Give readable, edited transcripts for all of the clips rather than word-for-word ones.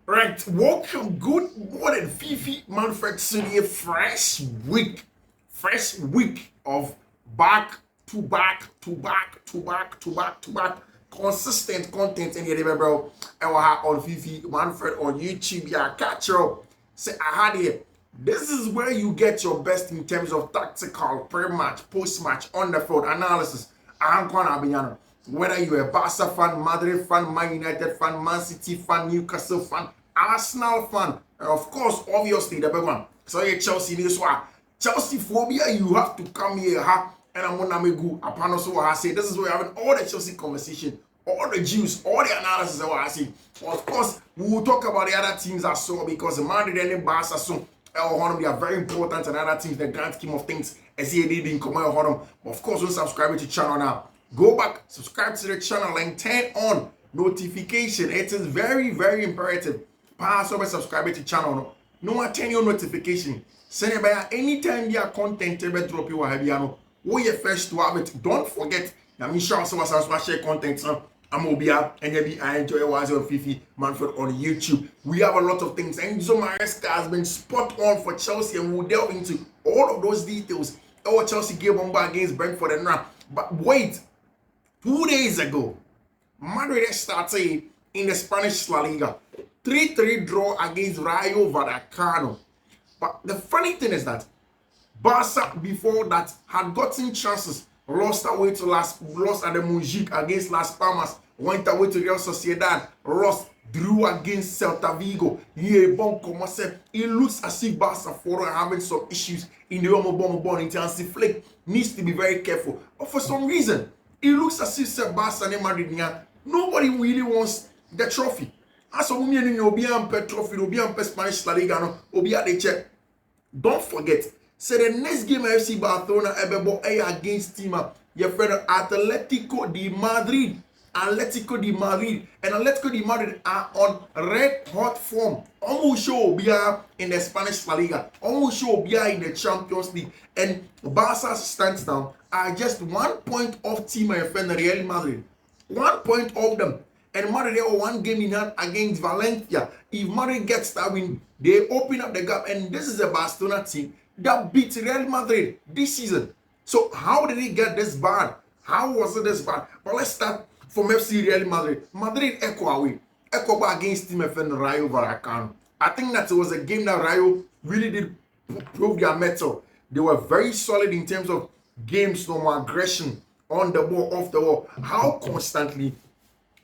Right, welcome. Good morning, Fiifi-Manfred City. Fresh week of back to back to back to back to back to back consistent content in here, bro. And we have on Fiifi-Manfred on YouTube. Yeah, catch up. Say I had here. This is where you get your best in terms of tactical, pre-match, post-match, on the field analysis. I'm gonna be honest. Whether you're a Barca fan, Madrid fan, Man United fan, Man City fan, Newcastle fan, Arsenal fan, and of course, obviously, the big one. So you're Chelsea this one. Chelsea phobia, you have to come here, and I'm gonna make good. Upon also what I say, this is where we're having all the Chelsea conversation, all the juice, all the analysis of what I say. Of course, we will talk about the other teams I saw because Madrid and Barca so they are very important and other teams, the grand scheme of things, as he did in Common. Of course, don't subscribe to the channel now. Go back, subscribe to the channel and turn on notification. It is very, very imperative. Pass over, subscribe to the channel. No one turn your notification. Send it by anytime your content ever drop you a we are first to have it. Don't forget, I'm sure some of us share content. I'm Obia and I enjoy was on Fiifi-Manfred on YouTube. We have a lot of things. And so Maresca has been spot on for Chelsea, and we'll delve into all of those details. Our Chelsea game on against Brentford and now. But wait. 2 days ago, Madrid started in the Spanish La Liga. 3-3 draw against Rayo Vallecano. But the funny thing is that Barca before that had gotten chances. Lost at the Moise against Las Palmas. Went away to Real Sociedad. Lost, drew against Celta Vigo. It looks as if Barca are having some issues in the Bomb in Hansi Flick needs to be very careful. But for some reason, it looks as if Barca and Madrid, nobody really wants the trophy. As a woman, you'll be on trophy, you'll be on Spanish La Liga, you'll be at the check. Don't forget, say the next game FC Barcelona against team, your friend Atletico de Madrid. Atletico de Madrid. And Atletico de Madrid are on red hot form. Almost sure be in the Spanish La Liga. Almost sure be in the Champions League. And Barca stands down are just 1 point off team my friend Real Madrid. 1 point off them. And Madrid have one game in hand against Valencia. If Madrid gets that win, they open up the gap. And this is a Barcelona team that beat Real Madrid this season. So how did it get this bad? How was it this bad? But let's start from FC Real Madrid. Madrid echo away. Echo back against team friend Rayo Vallecano. I think that it was a game that Rayo really did prove their mettle. They were very solid in terms of games, no more aggression on the ball, off the ball. How constantly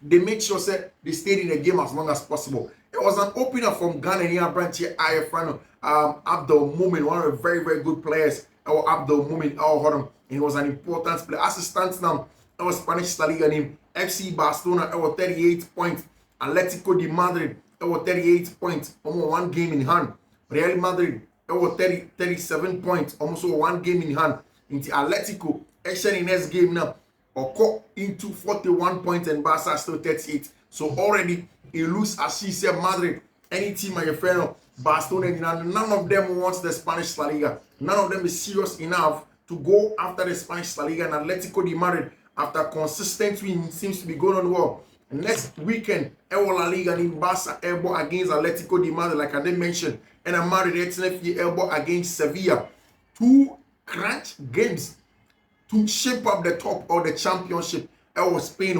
they make sure that they stayed in the game as long as possible. It was an opener from Ghana near branch IFN Abdul Mumin, one of the very, very good players. Abdul Mumin, and it was an important player. As it stands now, our Spanish La Liga name, FC Barcelona, 38 points. Atletico de Madrid, 38 points, almost one game in hand. Real Madrid, 37 points, almost one game in hand. Into Atletico, action in next game now, or cut into 41 points and Barca still 38. So already it looks as she said Madrid, any team my friend Barcelona, none of them wants the Spanish La Liga. None of them is serious enough to go after the Spanish La Liga. And Atletico de Madrid, after consistent win, seems to be going on well. Next weekend, La Liga in Barca elbow against Atletico de Madrid, like I did mention, and a Madrid elbow against Sevilla. Two crunch games to shape up the top of the championship. Spain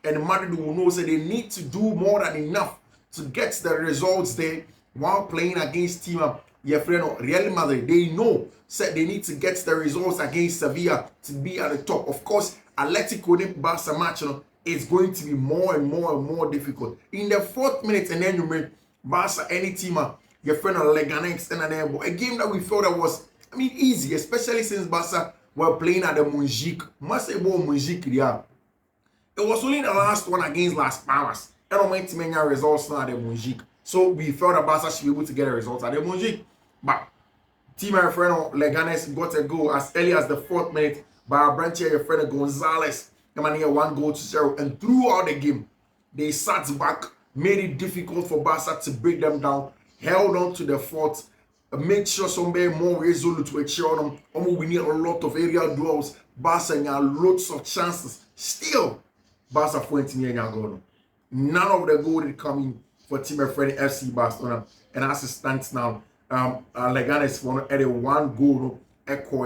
and Madrid will know that they need to do more than enough to get the results there while playing against team your friend Real Madrid. They know that they need to get the results against Sevilla to be at the top. Of course, Atletico and Barca match is going to be more and more difficult. In the 4th minute, and then you make Barca any team your friend Leganés and a game that we felt that was easy, especially since Barca were playing at the Moise. It was only the last one against Las Palmas. I don't mind many results now at the Moise. So we felt that Barca should be able to get a result at the Moise. But team my friend Leganés got a goal as early as the 4th minute by Brentford, your friend Gonzalez. The man here 1-0, and throughout the game, they sat back, made it difficult for Barca to break them down, held on to the fort, made sure somebody more resolute to cheer on them. We need a lot of aerial duels. Barca had lots of chances. Still, Barca point near goal. None of the goal did come in for team friend FC Barcelona. And as it stands now, Leganes for at a 1 goal echo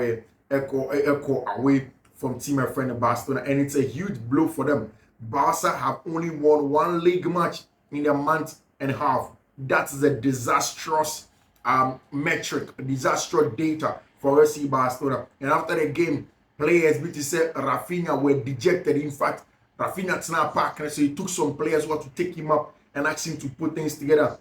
away from team friend Barcelona, and it's a huge blow for them. Barca have only won 1 league match in a month and a half. That is a disastrous metric, disastrous data for FC Barcelona. And after the game, players, which said Rafinha, were dejected. In fact, Rafinha snapped back, and so he took some players who had to take him up and ask him to put things together.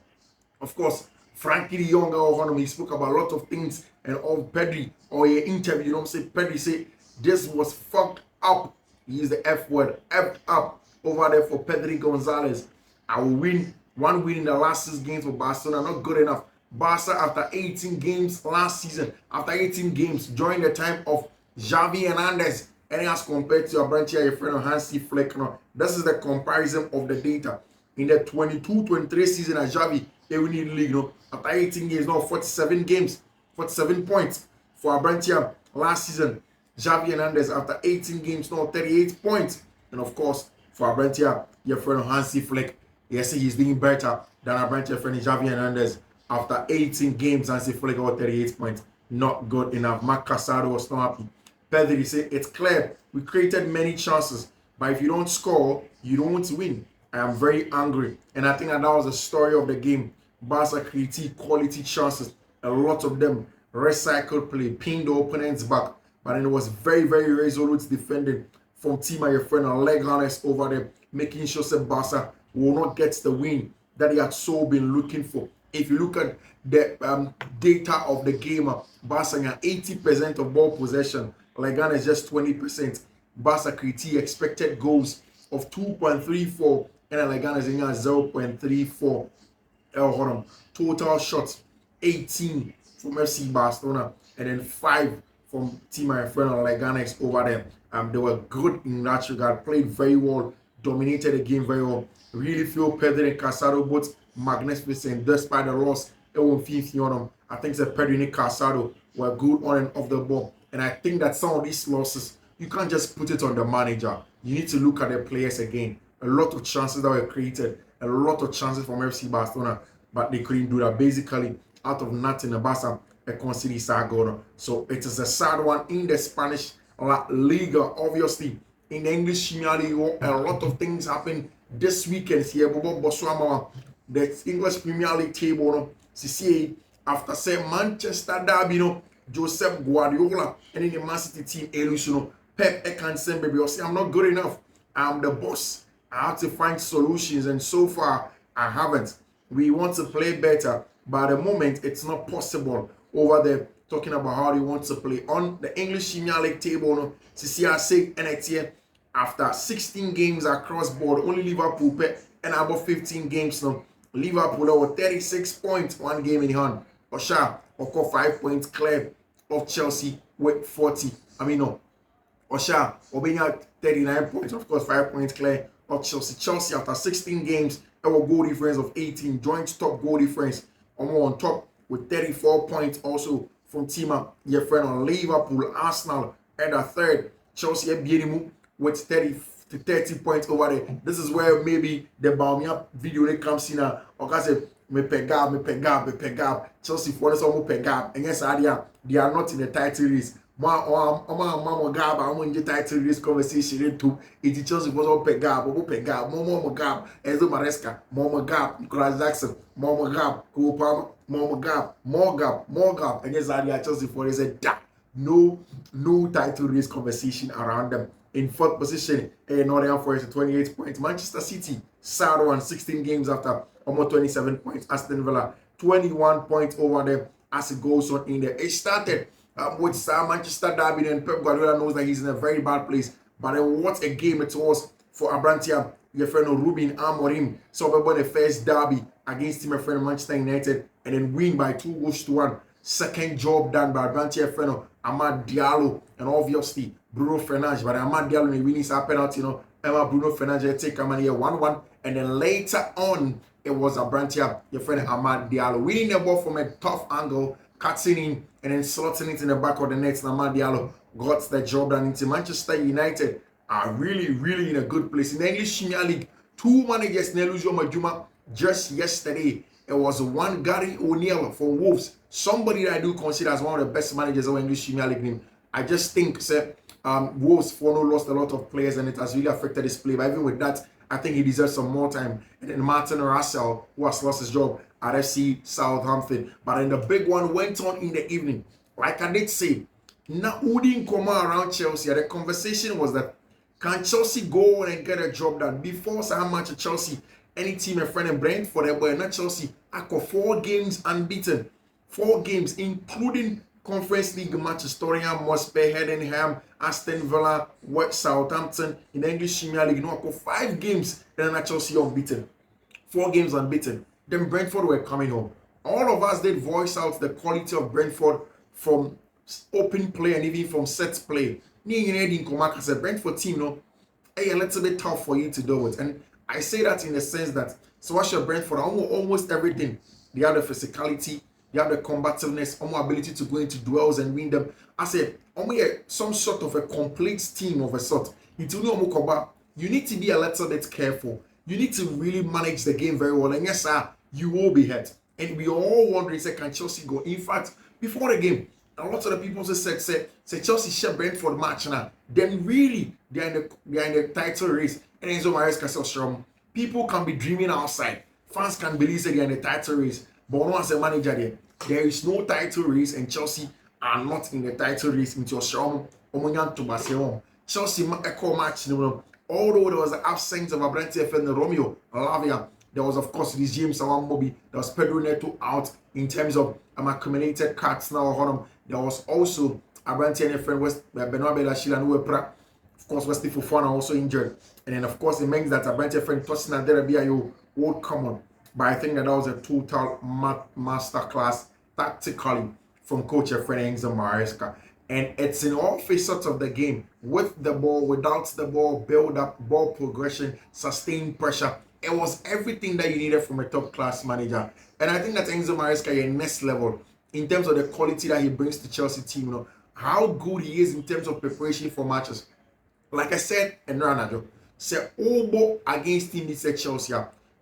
Of course, Frankie the Younger, he spoke about a lot of things, and all Pedri, or an interview, you know what I'm saying? Pedri said this was fucked up. He used the F word, F'd up over there for Pedri Gonzalez. I will win 1 win in the last 6 games for Barcelona, not good enough. Barca, after 18 games last season, after 18 games, during the time of Xavi Hernandez, and as compared to your branch here, your friend Hansi Flick, this is the comparison of the data. In the 22-23 season at Xavi, they win the league, after 18 games, now 47 games, 47 points for Abrantia last season. Xavi Hernandez, after 18 games, now 38 points. And of course, for Abrantia, your friend Hansi Flick, yes, he's doing better than Abrantia friend Xavi Hernandez. After 18 games, Hansi Flick got 38 points. Not good enough. Marc Caicedo was not happy. Pedri said, it's clear, we created many chances, but if you don't score, you don't win. I am very angry. And I think that was the story of the game. Barca created quality chances. A lot of them recycled play, pinned the opponents back. But then it was very, very resolute defending from team and your friend and Leganes over there, making sure that Barca will not get the win that he had so been looking for. If you look at the data of the game, Barca had 80% of ball possession. Leganes just 20%. Barca created expected goals of 2.34 and Leganes in 0.34. Total shots 18 from FC Barcelona and then 5 from team and friend Leganes over there. They were good in that regard, played very well, dominated the game very well. Really feel Pedri and Caicedo both magnificent despite the loss. It won't feel on them. I think that Pedri and Caicedo were good on and off the ball. And I think that some of these losses, you can't just put it on the manager. You need to look at the players again. A lot of chances that were created, a lot of chances from FC Barcelona, but they couldn't do that. Basically, out of nothing, the Barca conceded sad goal. So it is a sad one in the Spanish La Liga. Obviously, in the English Premier League, a lot of things happen this weekend here. The English Premier League table, CCA, after say Manchester Derby, Joseph Guardiola, and in the Man City team, Elusuno, Pep Ekansen, baby, you say I'm not good enough. I'm the boss. I have to find solutions, and so far I haven't. We want to play better, but at the moment it's not possible. Over there, talking about how they want to play on the English Premier League table. CCA NXT after 16 games across board, only Liverpool and about 15 games now. Liverpool over 36 points, 1 game in hand. Osha, Oko 5 points clear of Chelsea with 40. Osha, Obenya 39 points, of course, 5 points clear of Chelsea. Chelsea, after 16 games, have a goal difference of 18, joint top goal difference. On top with 34 points also from team your friend on Liverpool. Arsenal at a third. Chelsea with 30 points over there. This is where maybe the Baumia video comes in. Or say, me pegab. Chelsea for this almost pegab. And yes, they are not in the title race. I'm in the title race conversation too. It's Chelsea was all pegab, more gab, Enzo Maresca, more gab, Nicolas Jackson, more gab, Cole more gab. And yes, Chelsea for they said no title race conversation around them. In 4th position, Nottingham Forest 28 points. Manchester City, sad one, 16 games after almost 27 points. Aston Villa, 21 points over there as it goes on in there. It started with Manchester Derby, and Pep Guardiola knows that he's in a very bad place. But then what a game it was for Abrantia, your friend Ruben Amorim. So we won the first derby against my friend Manchester United and then win by 2-1. Second job done by Abrantia friend Amad Diallo and obviously Bruno Fernandes. But Amad Diallo winning his penalty, Emma Bruno Fernandes take a man here 1-1. And then later on, it was Abrantia, your friend Amad Diallo, winning the ball from a tough angle, cutting in and then slotting it in the back of the net. And Amad Diallo got the job done. Into Manchester United are really in a good place. In the English Premier League, 2 managers, Nelujo Majuma just yesterday, it was one Gary O'Neill from Wolves, somebody that I do consider as one of the best managers of English Premier League. I just think, sir, Wolves for no lost a lot of players and it has really affected his play. But even with that, I think he deserves some more time. And then Martin Russell, who has lost his job at FC Southampton. But then the big one went on in the evening. Like I did say, now who didn't come around Chelsea? The conversation was that can Chelsea go on and get a job done? Before so how much Chelsea, any team a friend in Brentford, but not Chelsea, I got 4 games unbeaten. 4 games, including Conference League matches, Tottenham, Mospe, Heidenheim, Aston Villa, West Southampton, in the English Premier League. I got 5 games, and then Chelsea unbeaten. 4 games unbeaten. Then Brentford were coming home. All of us did voice out the quality of Brentford from open play and even from set play. As a Brentford team, a little bit tough for you to deal with. And I say that in the sense that, so what's your Brentford? Almost everything. They have the physicality, they have the combativeness, ability to go into duels and win them. I said, some sort of a complete team of a sort. You need to be a little bit careful. You need to really manage the game very well. And yes, sir, you will be hurt. And we all wondering, can Chelsea go? In fact, before the game, a lot of the people said Chelsea share Brentford match now. Then really, they're in the title race. And Enzo Maresca said, people can be dreaming outside. Fans can believe they're in the title race. But no as a manager there is no title race and Chelsea are not in the title race into Australia. Chelsea echo match, although there was the absence of Brentford and Romeo Lavia, there was of course this James Awambobi, there was Pedro Neto out in terms of accumulated cards now. There was also a Brentford friend West Benoit Belachil and Uepra. Of course, Wesley Fofana also injured. And then of course it means that a Brentford friend Tosina Derabia would come on. But I think that was a total masterclass tactically from coach Efren Enzo Maresca. And it's in all facets of the game, with the ball, without the ball, build up, ball progression, sustained pressure. It was everything that you needed from a top class manager. And I think that Enzo Maresca is next level in terms of the quality that he brings to Chelsea team. How good he is in terms of preparation for matches. Like I said, and Ronaldo said, Obo against team this Chelsea.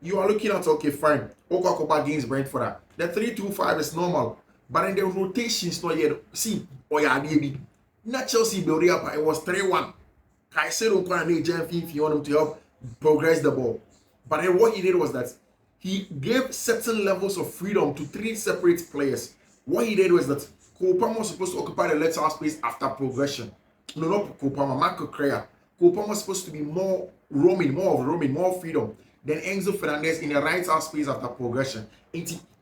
You are looking at, okay, fine, Okakoba against Brentford. The 3-2-5 is normal. But in the rotations, not yet. See, baby. Not Chelsea building up. It was 3-1. Caicedo and Fiifi want him to help progress the ball. But then what he did was that he gave certain levels of freedom to 3 separate players. What he did was that Kopama was supposed to occupy the lateral space after progression. No, not Kopama, Marco Correa. Kopama was supposed to be more roaming, more freedom. Then Enzo Fernandez in the right half space after progression.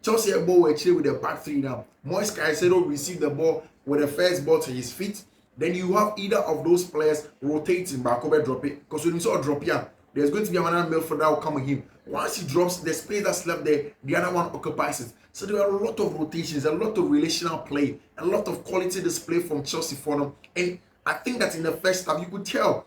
Chelsea ball were actually with the back 3 now. Moise Caicedo received the ball with the first ball to his feet. Then you have either of those players rotating back over, drop it. Because when you saw a drop here, there's going to be another midfielder that will come with him. Once he drops, the space that's left there, the other one occupies it. So there are a lot of rotations, a lot of relational play, a lot of quality display from Chelsea for them. And I think that in the first half, you could tell,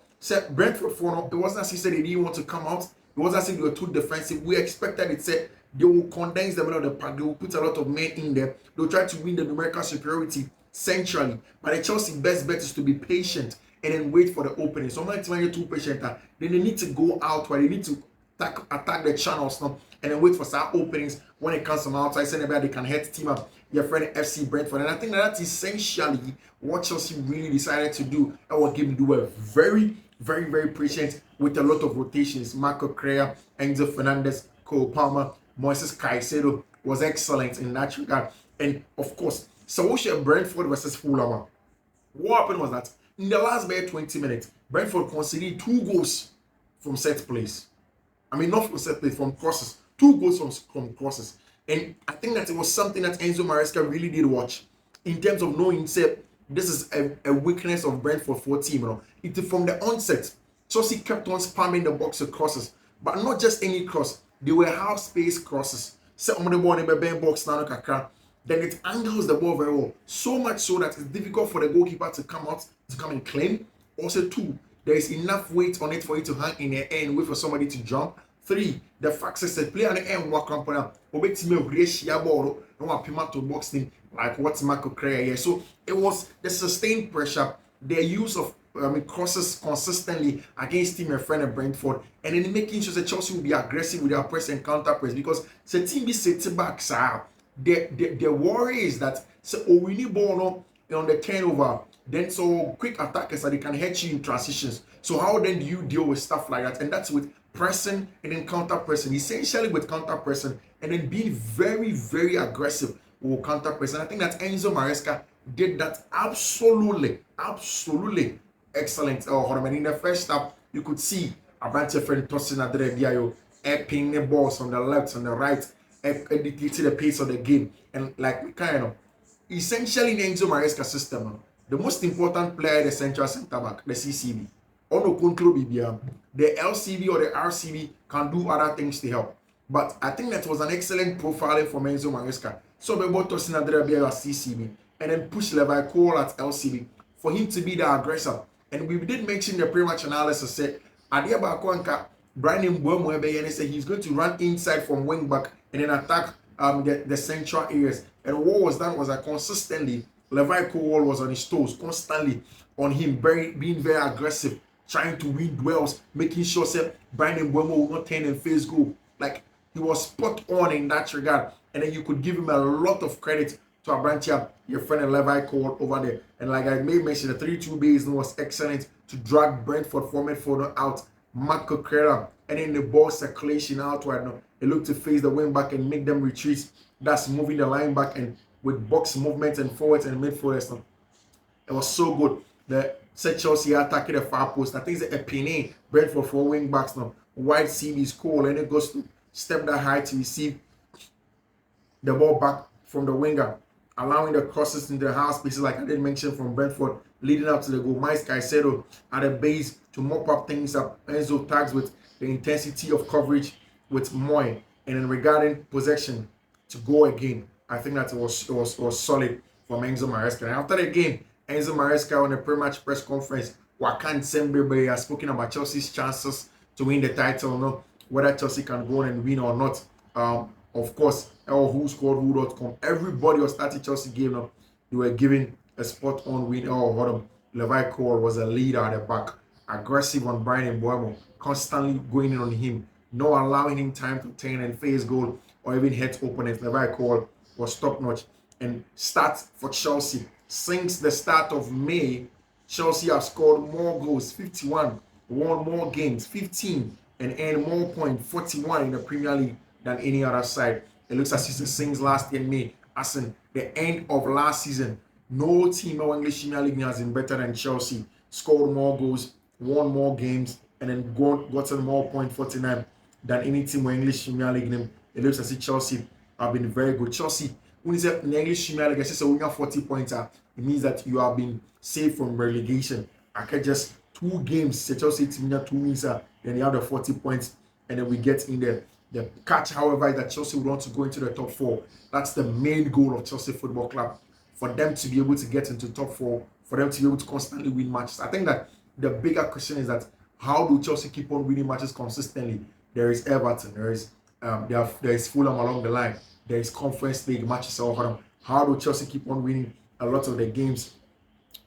Brentford for them, it wasn't as he said they didn't want to come out. It wasn't as if they were too defensive. We expected it, said they will condense the middle of the park. They will put a lot of men in there. They'll try to win the numerical superiority centrally. But the Chelsea best bet is to be patient and then wait for the opening. So when you're too patient, then they need to go out where they need to attack the channels now and then wait for some openings when it comes from outside. So they can head team up your friend FC Brentford. And I think that's essentially what Chelsea really decided to do. And what game do a very, very, very patient with a lot of rotations. Marco Correa, Enzo Fernandez, Cole Palmer, Moise Caicedo was excellent in that regard. And of course, so Brentford versus Fulham. What happened was that in the last 20 minutes, Brentford conceded 2 goals from set plays. I mean, not from set plays, from crosses. 2 goals from crosses. And I think that it was something that Enzo Maresca really did watch in terms of knowing, say, this is a weakness of Brentford for team. From the onset, Chelsea kept on spamming the box with crosses, but not just any cross. They were half space crosses. Set on the ball in the box now, then it angles the ball very well. So much so that it's difficult for the goalkeeper to come out, to come and claim. Also, 2, there is enough weight on it for you to hang in the air and wait for somebody to jump. 3, the fact is that play on the end walk up on them. Ball, no one to box thing like what's Marco Correa here. So it was the sustained pressure, the use of crosses consistently against team and friend of Brentford, and then making sure that Chelsea will be aggressive with their press and counter press, because the team be sitting back, sir. The worry is that so we need ball on the turnover, then so quick attackers that they can hurt you in transitions. So how then do you deal with stuff like that? And that's with pressing and then counter pressing, essentially with counter pressing, and then being very, very aggressive with counter pressing. I think that Enzo Maresca did that absolutely excellent. And in the first half, you could see a bunch of friends tossing at the Biayo, ping the balls on the left, on the right, dictating the pace of the game. And like kind of essentially in the Enzo Maresca system, the most important player is the central centre back, the CCB. The LCB or the RCB can do other things to help. But I think that was an excellent profiling for Enzo Maresca. So we bought tossing at the CCB and then push Levi Cole at LCB for him to be the aggressor. And we did mention the pre-match analysis said Adiaba Kwanka, Brian Mbeumo said he's going to run inside from wing back and then attack the central areas. And what was done was that consistently Levi Cole was on his toes, constantly on him, being very aggressive, trying to win duels, making sure that Brian Mbeumo will not turn and face goal. Like, he was spot on in that regard. And then you could give him a lot of credit to Abrantia, your friend Levi Cole over there. And like I may mention, the 3-2 base was excellent to drag Brentford forward out, Marco Crera, and then the ball circulation outward. Now, it looked to face the wing back and make them retreat. That's moving the line back and with box movement and forwards and midfielders. Now, it was so good. The set Chelsea attacking the far post. I think it's a Epine, Brentford for wing backs now. Wide CB is cool, and it goes to step that high to receive the ball back from the winger, allowing the crosses into the half spaces, like I did mention, from Brentford, leading up to the goal. Moise Caicedo at the base to mop up things up. Enzo tags with the intensity of coverage with Moise. And then regarding possession to go again, I think that it was solid from Enzo Maresca. And after the game, Enzo Maresca on a pre-match press conference, Wakan Sembe has spoken about Chelsea's chances to win the title, no? Whether Chelsea can go on and win or not. Of course, who scored who.com. Everybody was starting Chelsea game now. They were giving a spot on win. Levi Cole was a leader at the back. Aggressive on Brian Mbeumo, constantly going in on him, not allowing him time to turn and face goal or even hit opponents. Levi Cole was top notch. And stats for Chelsea. Since the start of May, Chelsea have scored more goals, 51, won more games, 15, and earned more points, 41 in the Premier League than any other side. It looks as if since last year May, as in the end of last season, no team in English Premier League has been better than Chelsea. Scored more goals, won more games, and then gotten more points, 49, than any team in English Premier League. It looks as if Chelsea have been very good. Chelsea, when you say in English Premier League, I say when you have 40 points, it means that you have been saved from relegation. I can just 2 games, Chelsea team 2 wins, then you have the 40 points, and then we get in there. The catch, however, is that Chelsea would want to go into the top 4. That's the main goal of Chelsea Football Club, for them to be able to get into top 4, for them to be able to constantly win matches. I think that the bigger question is that how do Chelsea keep on winning matches consistently? There is Everton, there is Fulham along the line, there is Conference League matches over them. How do Chelsea keep on winning a lot of the games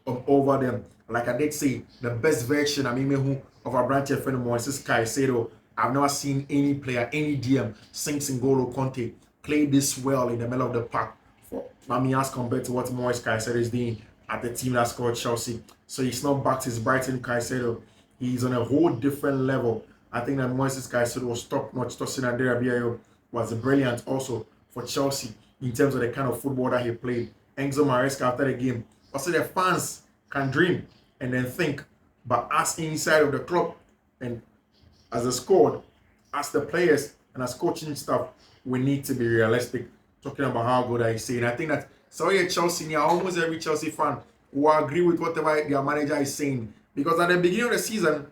over them? Like I did say, the best version of our branch friend Moise Caicedo. I've never seen any player, any DM, since N'Golo Conte play this well in the middle of the park for as compared to what Moise Caicedo is doing at the team that scored Chelsea. So he's not back to his Brighton Caicedo. He's on a whole different level. I think that Moise Caicedo was top-notch. Tosin Aderabioyo was brilliant also for Chelsea in terms of the kind of football that he played. Enzo Maresca after the game. Also, the fans can dream and then think, but us inside of the club and as a squad, as the players and as coaching staff, we need to be realistic, talking about how good I say. And I think that Chelsea, almost every Chelsea fan will agree with whatever their manager is saying. Because at the beginning of the season,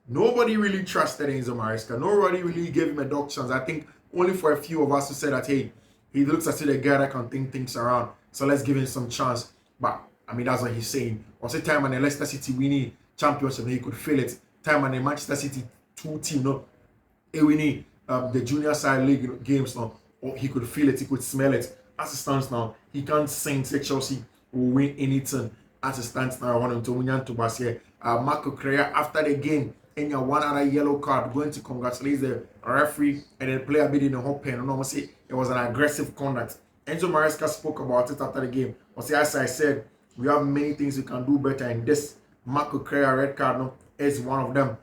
nobody really trusted Enzo Maresca. Nobody really gave him a dog chance. I think only for a few of us who said that, hey, he looks as if the guy that can think things around. So let's give him some chance. But, that's what he's saying. Also, time when the Leicester City winning championship, he could feel it. Time when the Manchester City 2 team, winning the junior side league games, he could feel it, he could smell it. As it stands now, he can't say Chelsea will win anything. As it stands now, I want him to win to Barca. Marco Correa after the game, and your one other yellow card, going to congratulate the referee and the player bidding the whole pen. And almost it was an aggressive conduct. Enzo Maresca spoke about it after the game. As I said, we have many things we can do better, and this Marco Correa red card is one of them.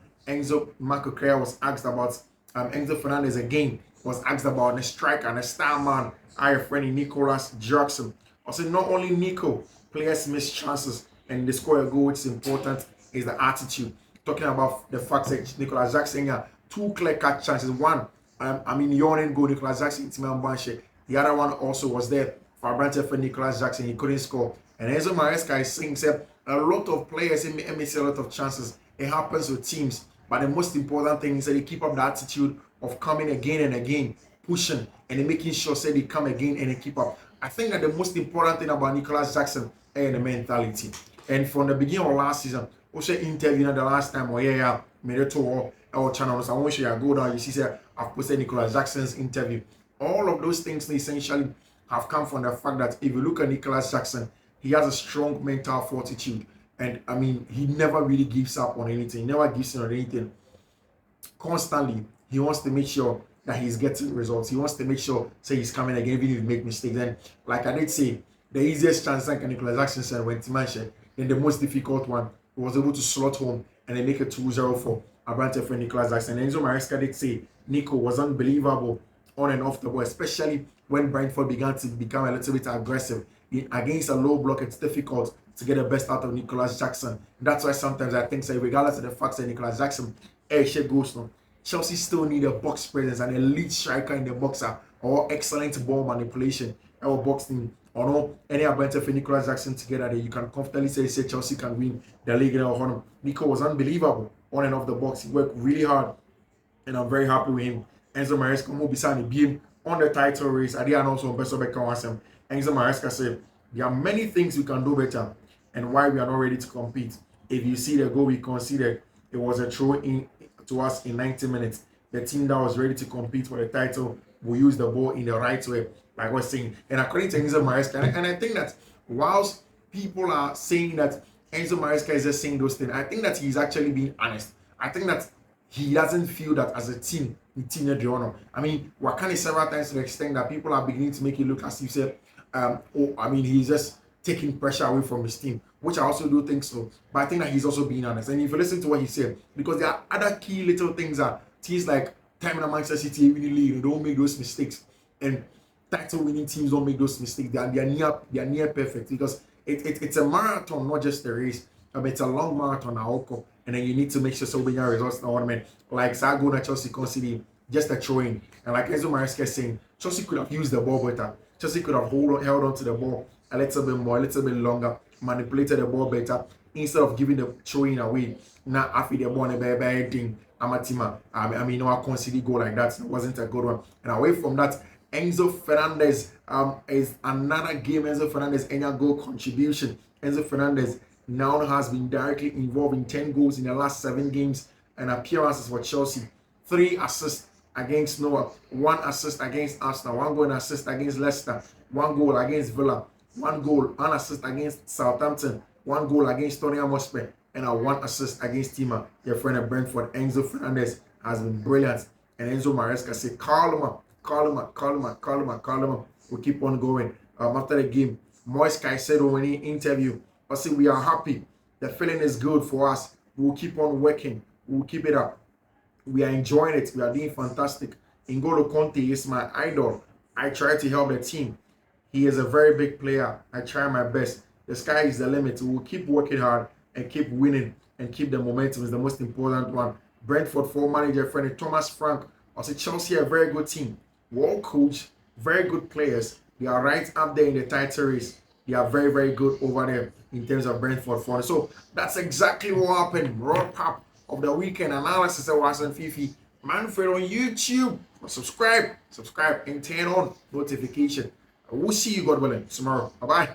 Marco Correa was asked about Enzo Fernandez again, was asked about the striker and the star man, our friend Nicolas Jackson. Also, not only Nico, players miss chances and they score a goal, which is important, is the attitude. Talking about the fact that Nicolas Jackson had 2 clear-cut chances. One, yawning goal, Nicolas Jackson, Timon Banche. The other one also was there for Brentford for Nicolas Jackson. He couldn't score. And Enzo Maresca is saying that a lot of players miss a lot of chances. It happens with teams. But the most important thing is that they keep up the attitude of coming again and again, pushing, and making sure that they come again and they keep up. I think that the most important thing about Nicolas Jackson is the mentality. And from the beginning of last season, also interview the last time, made it to our channel. So I want you to go down. You see, I've posted Nicolas Jackson's interview. All of those things essentially have come from the fact that if you look at Nicolas Jackson, he has a strong mental fortitude. And he never really gives up on anything. He never gives up on anything. Constantly, he wants to make sure that he's getting results. He wants to make sure, say, he's coming again, even if he make mistakes. And like I did say, the easiest chance that Nicolas Jackson said when Timanche, then the most difficult one, he was able to slot home and then make it 2-0 for Brentford for Nicolas Jackson. And Enzo Maresca did say Nico was unbelievable on and off the ball, especially when Brentford began to become a little bit aggressive. Against a low block, it's difficult to get the best out of Nicolas Jackson. And that's why sometimes I think, say, regardless of the fact that Nicolas Jackson goes now, Chelsea still need a box presence and a lead striker in the boxer or excellent ball manipulation or boxing. Or no, any Brentford for Nicolas Jackson together that you can comfortably say Chelsea can win the league. Nico was unbelievable on and off the box. He worked really hard, and I'm very happy with him. Enzo Maresca will be signing him on the title race. I did announce on Best of Enzo Maresca said there are many things we can do better and why we are not ready to compete. If you see the goal we conceded, it was a throw in to us in 90 minutes. The team that was ready to compete for the title will use the ball in the right way, like I was saying. And according to Enzo Maresca, and I think that whilst people are saying that Enzo Maresca is just saying those things, I think that he's actually being honest. I think that he doesn't feel that as a team, the team had the honor. We're kind of several times to the extent that people are beginning to make it look as if said, he's just taking pressure away from his team, which I also do think so. But I think that he's also being honest. And if you listen to what he said, because there are other key little things that teams like time in Manchester City winning league, they don't make those mistakes. And title winning teams don't make those mistakes. They are near perfect because it's a marathon, not just a race. It's a long marathon, and then you need to make sure so when your results like Zago and Chelsea conceding just a throw in. And like Enzo Maresca is saying, Chelsea could have used the ball better. Chelsea could have held on to the ball a little bit more, a little bit longer, manipulated the ball better instead of giving the throw-in away. Now, after the ball, a thing, Amatima. I conceded goal like that. It wasn't a good one. And away from that, Enzo Fernandez is another game. Enzo Fernandez, any goal contribution. Enzo Fernandez now has been directly involved in 10 goals in the last 7 games and appearances for Chelsea. 3 assists against Noah, 1 assist against Arsenal, 1 goal and assist against Leicester, 1 goal against Villa, 1 goal, 1 assist against Southampton, 1 goal against Tottenham Hotspur, and a 1 assist against Tima, your friend at Brentford. Enzo Fernandez has been brilliant. And Enzo Maresca said, calm him. We'll keep on going. After the game, Moise Caicedo, when he interviewed, I said, we are happy. The feeling is good for us. We'll keep on working. We'll keep it up. We are enjoying it. We are doing fantastic. N'Golo Conte is my idol. I try to help the team. He is a very big player. I try my best. The sky is the limit. We will keep working hard and keep winning and keep the momentum is the most important one. Brentford for manager friend Thomas Frank. I said Chelsea a very good team. Well coached, very good players. They are right up there in the title race. They are very, very good over there in terms of Brentford for. So that's exactly what happened. Raw pop of the weekend analysis of was on Fiifi-Manfred on YouTube. Subscribe and turn on notification. We'll see you, God willing, tomorrow. Bye-bye.